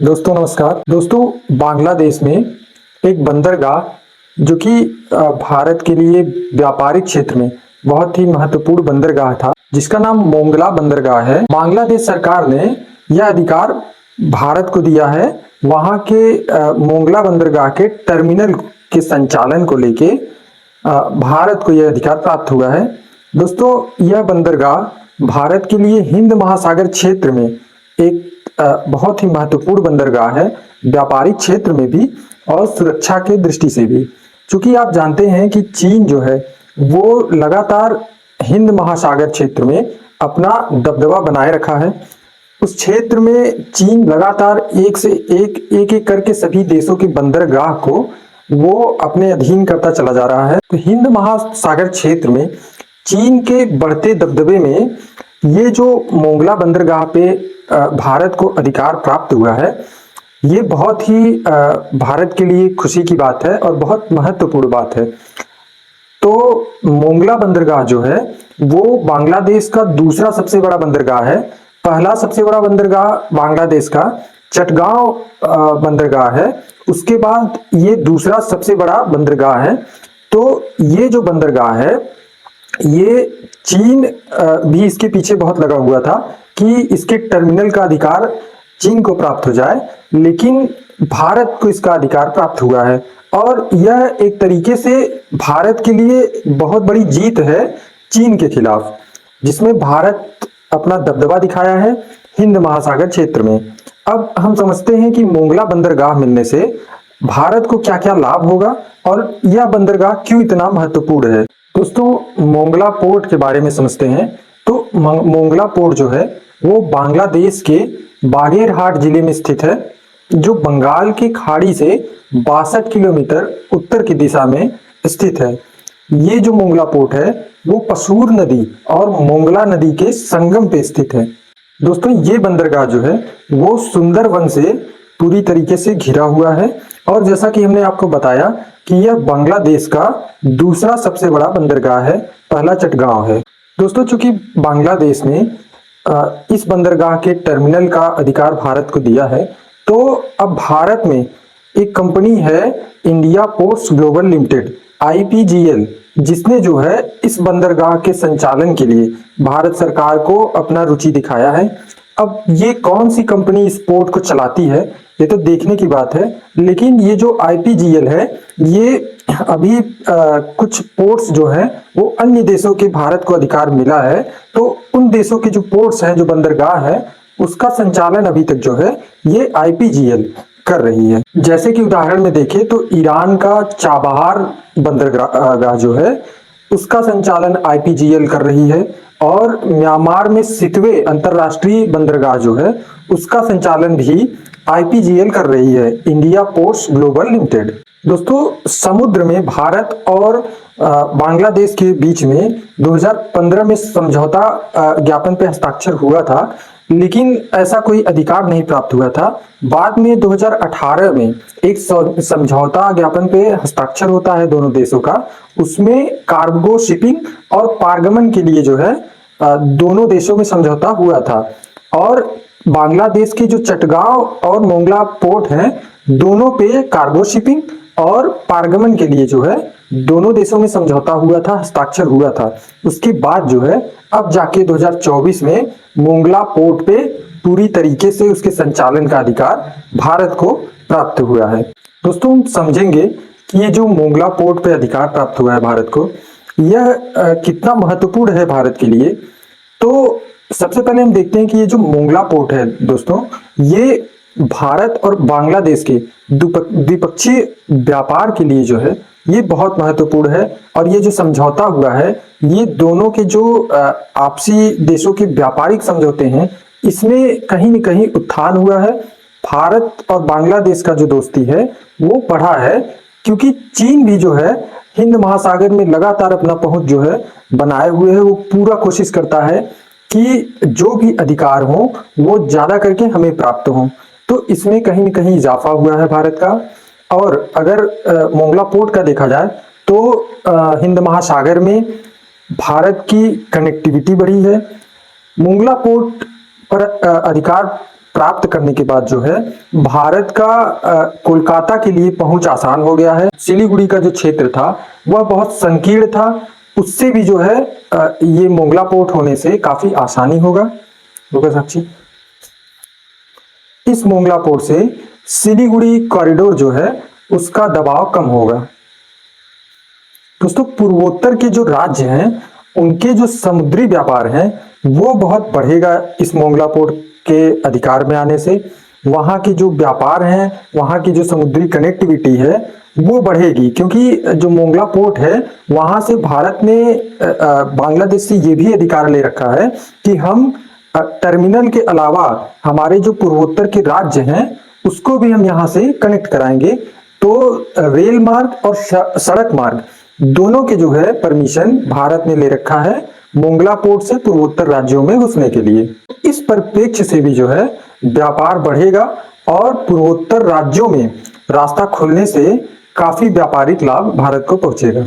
दोस्तों नमस्कार। दोस्तों बांग्लादेश में एक बंदरगाह जो कि भारत के लिए व्यापारिक क्षेत्र में बहुत ही महत्वपूर्ण बंदरगाह था, जिसका नाम मोंगला बंदरगाह है। बांग्लादेश सरकार ने यह अधिकार भारत को दिया है। वहां के मोंगला बंदरगाह के टर्मिनल के संचालन को लेके भारत को यह अधिकार प्राप्त हुआ है। दोस्तों यह बंदरगाह भारत के लिए हिंद महासागर क्षेत्र में एक बहुत ही महत्वपूर्ण बंदरगाह है, व्यापारिक क्षेत्र में भी और सुरक्षा के दृष्टि से भी। क्योंकि आप जानते हैं कि चीन जो है वो लगातार हिंद महासागर क्षेत्र में अपना दबदबा बनाए रखा है। उस क्षेत्र में चीन लगातार एक से एक करके सभी देशों के बंदरगाह को वो अपने अधीन करता चला जा रहा है। तो हिंद महासागर क्षेत्र में चीन के बढ़ते दबदबे में ये जो मोंगला बंदरगाह पे भारत को अधिकार प्राप्त हुआ है, ये बहुत ही भारत के लिए खुशी की बात है और बहुत महत्वपूर्ण बात है। तो मोंगला बंदरगाह जो है वो बांग्लादेश का दूसरा सबसे बड़ा बंदरगाह है। पहला सबसे बड़ा बंदरगाह बांग्लादेश का चटगांव बंदरगाह है, उसके बाद ये दूसरा सबसे बड़ा बंदरगाह है। तो ये जो बंदरगाह है ये चीन भी इसके पीछे बहुत लगा हुआ था कि इसके टर्मिनल का अधिकार चीन को प्राप्त हो जाए, लेकिन भारत को इसका अधिकार प्राप्त हुआ है। और यह एक तरीके से भारत के लिए बहुत बड़ी जीत है चीन के खिलाफ, जिसमें भारत अपना दबदबा दिखाया है हिंद महासागर क्षेत्र में। अब हम समझते हैं कि मोंगला बंदरगाह मिलने से भारत को क्या क्या लाभ होगा और यह बंदरगाह क्यों इतना महत्वपूर्ण है। दोस्तों मोंगला पोर्ट के बारे में समझते हैं। तो मोंगला पोर्ट जो है वो बांग्लादेश के बागेरहाट जिले में स्थित है, जो बंगाल की खाड़ी से 62 किलोमीटर उत्तर की दिशा में स्थित है। ये जो मोंगला पोर्ट है वो पसूर नदी और मोंगला नदी के संगम पे स्थित है। दोस्तों ये बंदरगाह जो है वो सुंदरवन से पूरी तरीके से घिरा हुआ है, और जैसा कि हमने आपको बताया कि यह बांग्लादेश का दूसरा सबसे बड़ा बंदरगाह है, पहला चटगांव है। दोस्तों चूंकि बांग्लादेश ने इस बंदरगाह के टर्मिनल का अधिकार भारत को दिया है, तो अब भारत में एक कंपनी है India ports global limited IPGL, जिसने जो है इस बंदरगाह के संचालन के लिए भारत सरकार को अपना रुचि दिखाया है। अब ये कौन सी कंपनी इस पोर्ट को चलाती है ये तो देखने की बात है, लेकिन ये जो IPGL है ये अभी कुछ पोर्ट्स जो हैं वो अन्य देशों के भारत को अधिकार मिला है, तो उन देशों के जो पोर्ट्स हैं, जो बंदरगाह है, उसका संचालन अभी तक जो है ये IPGL कर रही है। जैसे कि उदाहरण में देखें तो ईरान का चाबहार बंदरगाह जो है उसका संचालन IPGL कर रही है, और म्यांमार में सितवे अंतरराष्ट्रीय बंदरगाह जो है उसका संचालन भी IPGL कर रही है, इंडिया पोर्ट्स ग्लोबल लिमिटेड। दोस्तों समुद्र में भारत और बांग्लादेश के बीच में 2015 में समझौता ज्ञापन पे हस्ताक्षर हुआ था, लेकिन ऐसा कोई अधिकार नहीं प्राप्त हुआ था। बाद में 2018 में एक समझौता ज्ञापन पे हस्ताक्षर होता है दोनों देशों का, उसमें कार्गो शिपिंग और पारगमन के लिए जो है दोनों देशों में समझौता हुआ था। और बांग्लादेश के जो चटगांव और मोंगला पोर्ट हैं, दोनों पे कार्गो शिपिंग और पारगमन के लिए जो है दोनों देशों में समझौता हुआ था, हस्ताक्षर हुआ था। उसके बाद जो है अब जाके 2024 में मोंगला पोर्ट पे पूरी तरीके से उसके संचालन का अधिकार भारत को प्राप्त हुआ है। दोस्तों हम समझेंगे कि ये जो मोंगला पोर्ट पे अधिकार प्राप्त हुआ है भारत को, यह कितना महत्वपूर्ण है भारत के लिए। तो सबसे पहले हम देखते हैं कि ये जो मोंगला पोर्ट है दोस्तों, ये भारत और बांग्लादेश के द्विपक्षीय व्यापार के लिए जो है ये बहुत महत्वपूर्ण है। और ये जो समझौता हुआ है ये दोनों के जो आपसी देशों के व्यापारिक समझौते हैं, इसमें कहीं न कहीं उत्थान हुआ है। भारत और बांग्लादेश का जो दोस्ती है वो बढ़ा है, क्योंकि चीन भी जो है हिंद महासागर में लगातार अपना पहुंच जो है बनाए हुए है। वो पूरा कोशिश करता है कि जो भी अधिकार हो वो ज्यादा करके हमें प्राप्त हो। तो इसमें कहीं न कहीं इजाफा हुआ है भारत का। और अगर मोंगला पोर्ट का देखा जाए तो हिंद महासागर में भारत की कनेक्टिविटी बढ़ी है। मोंगला पोर्ट पर अधिकार प्राप्त करने के बाद जो है भारत का कोलकाता के लिए पहुंच आसान हो गया है। सिलीगुड़ी का जो क्षेत्र था वह बहुत संकीर्ण था, उससे भी जो है ये मोंगला पोर्ट होने से काफी आसानी होगा। साक्षी, इस मोंगला पोर्ट से सिलीगुड़ी कॉरिडोर जो है उसका दबाव कम होगा। दोस्तों, पूर्वोत्तर के जो राज्य हैं उनके जो समुद्री व्यापार है वो बहुत बढ़ेगा इस मोंगला पोर्ट के अधिकार में आने से। वहां के जो व्यापार हैं, वहां की जो समुद्री कनेक्टिविटी है वो बढ़ेगी, क्योंकि जो मोंगला पोर्ट है वहां से भारत ने बांग्लादेश से ये भी अधिकार ले रखा है कि हम टर्मिनल के अलावा हमारे जो पूर्वोत्तर के राज्य हैं उसको भी हम यहाँ से कनेक्ट कराएंगे। तो रेल मार्ग और सड़क मार्ग दोनों के जो है परमिशन भारत ने ले रखा है मोंगला पोर्ट से पूर्वोत्तर राज्यों में घुसने के लिए। इस परिप्रेक्ष्य से भी जो है व्यापार बढ़ेगा और पूर्वोत्तर राज्यों में रास्ता खुलने से काफी व्यापारिक लाभ भारत को पहुंचेगा।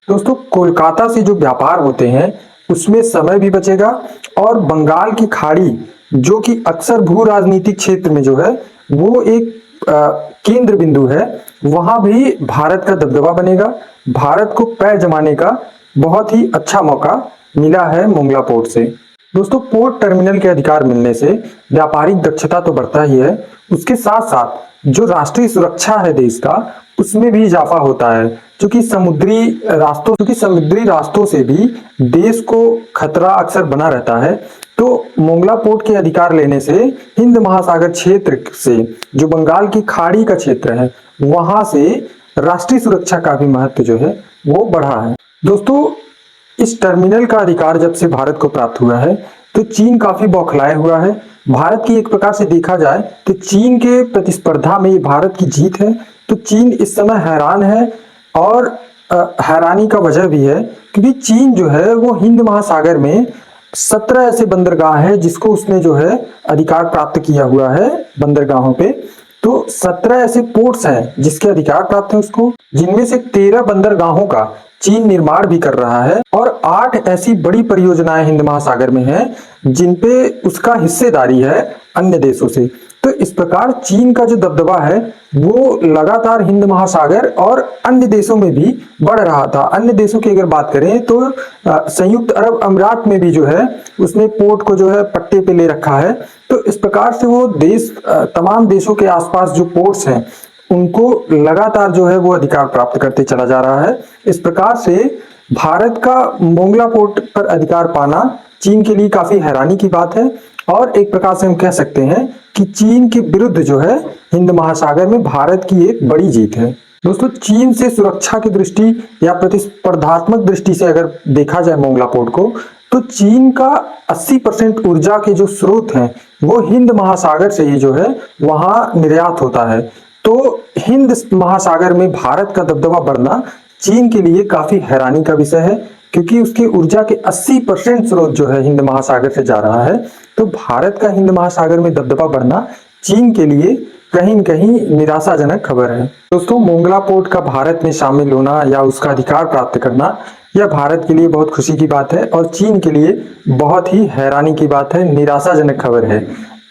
दोस्तों, कोलकाता से जो व्यापार होते हैं उसमें समय भी बचेगा और बंगाल की खाड़ी जो कि अक्सर भू राजनीतिक क्षेत्र में जो है वो एक केंद्र बिंदु है, वहां भी भारत का दबदबा बनेगा। भारत को पैर जमाने का बहुत ही अच्छा मौका मिला है मोंगला पोर्ट से। दोस्तों, पोर्ट टर्मिनल के अधिकार मिलने से व्यापारिक दक्षता तो बढ़ता ही है, उसके साथ साथ जो राष्ट्रीय सुरक्षा है देश का उसमें भी इजाफा होता है, क्योंकि समुद्री रास्तों से भी देश को खतरा अक्सर बना रहता है। तो मोंगला पोर्ट के अधिकार लेने से हिंद महासागर क्षेत्र से जो बंगाल की खाड़ी का क्षेत्र है वहां से राष्ट्रीय सुरक्षा का भी महत्व जो है वो बढ़ा है। दोस्तों, इस टर्मिनल का अधिकार जब से भारत को प्राप्त हुआ है तो चीन काफी बौखलाया हुआ है। भारत की एक प्रकार से देखा जाए तो चीन के प्रतिस्पर्धा में ये भारत की जीत है। तो चीन इस समय हैरान है और हैरानी का वजह भी है क्योंकि चीन जो है वो हिंद महासागर में 17 ऐसे बंदरगाह है जिसको उसने जो है अधिकार प्राप्त किया हुआ है बंदरगाहों पे। तो 17 ऐसे पोर्ट्स हैं जिसके अधिकार प्राप्त है उसको, जिनमें से 13 बंदरगाहों का चीन निर्माण भी कर रहा है और 8 ऐसी बड़ी परियोजनाएं हिंद महासागर में हैं जिनपे उसका हिस्सेदारी है अन्य देशों से। तो इस प्रकार चीन का जो दबदबा है वो लगातार हिंद महासागर और अन्य देशों में भी बढ़ रहा था। अन्य देशों की अगर बात करें तो संयुक्त अरब अमीरात में भी जो है उसने पोर्ट को जो है पट्टे पे ले रखा है। तो इस प्रकार से वो देश तमाम देशों के आसपास जो पोर्ट्स हैं उनको लगातार जो है वो अधिकार प्राप्त करते चला जा रहा है। इस प्रकार से भारत का मोंगला पोर्ट पर अधिकार पाना चीन के लिए काफी हैरानी की बात है और एक प्रकार से हम कह सकते हैं कि चीन के विरुद्ध जो है हिंद महासागर में भारत की एक बड़ी जीत है। दोस्तों, चीन से सुरक्षा की दृष्टि या प्रतिस्पर्धात्मक दृष्टि से अगर देखा जाए मोंगला पोर्ट को, तो चीन का 80% ऊर्जा के जो स्रोत हैं वो हिंद महासागर से ही जो है वहां निर्यात होता है। तो हिंद महासागर में भारत का दबदबा बढ़ना चीन के लिए काफी हैरानी का विषय है, क्योंकि उसकी ऊर्जा के 80% स्रोत जो है हिंद महासागर से जा रहा है। तो भारत का हिंद महासागर में दबदबा बढ़ना चीन के लिए कहीं न कहीं निराशाजनक खबर है। दोस्तों, मोंगला पोर्ट का भारत में शामिल होना या उसका अधिकार प्राप्त करना यह भारत के लिए बहुत खुशी की बात है और चीन के लिए बहुत ही हैरानी की बात है, निराशाजनक खबर है।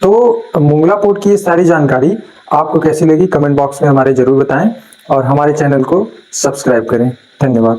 तो मोंगला पोर्ट की ये सारी जानकारी आपको कैसी लगी कमेंट बॉक्स में हमारे जरूर बताएं और हमारे चैनल को सब्सक्राइब करें। धन्यवाद।